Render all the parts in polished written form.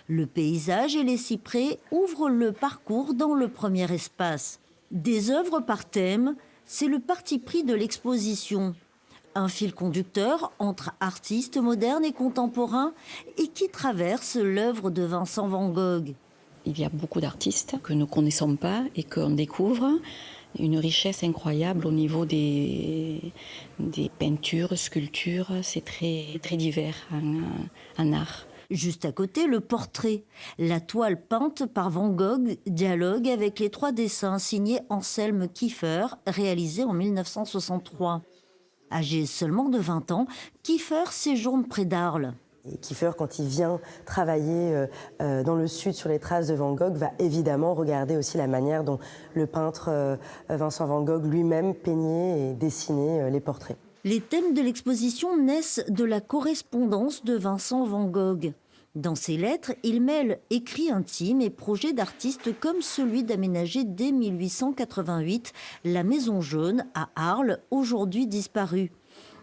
Le paysage et les cyprès ouvrent le parcours dans le premier espace. Des œuvres par thème, c'est le parti pris de l'exposition. Un fil conducteur entre artistes modernes et contemporains et qui traverse l'œuvre de Vincent van Gogh. Il y a beaucoup d'artistes que nous ne connaissons pas et qu'on découvre. Une richesse incroyable au niveau des peintures, sculptures. C'est très divers en art. Juste à côté, le portrait. La toile peinte par Van Gogh dialogue avec les 3 dessins signés Anselme Kiefer, réalisés en 1963. Âgé seulement de 20 ans, Kiefer séjourne près d'Arles. Et Kiefer, quand il vient travailler dans le sud sur les traces de Van Gogh, va évidemment regarder aussi la manière dont le peintre Vincent van Gogh lui-même peignait et dessinait les portraits. Les thèmes de l'exposition naissent de la correspondance de Vincent van Gogh. Dans ses lettres, il mêle écrits intimes et projets d'artistes comme celui d'aménager dès 1888 la Maison Jaune à Arles, aujourd'hui disparue.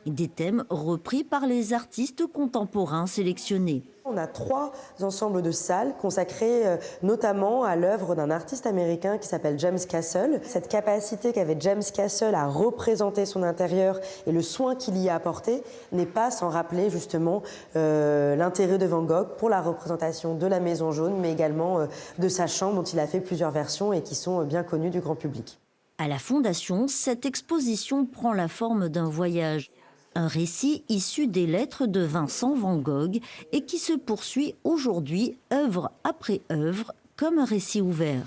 Des thèmes repris par les artistes contemporains sélectionnés. On a 3 ensembles de salles consacrées notamment à l'œuvre d'un artiste américain qui s'appelle James Castle. Cette capacité qu'avait James Castle à représenter son intérieur et le soin qu'il y a apporté n'est pas sans rappeler justement l'intérêt de Van Gogh pour la représentation de la Maison Jaune, mais également de sa chambre dont il a fait plusieurs versions et qui sont bien connues du grand public. À la Fondation, cette exposition prend la forme d'un voyage. Un récit issu des lettres de Vincent van Gogh et qui se poursuit aujourd'hui, œuvre après œuvre, comme un récit ouvert.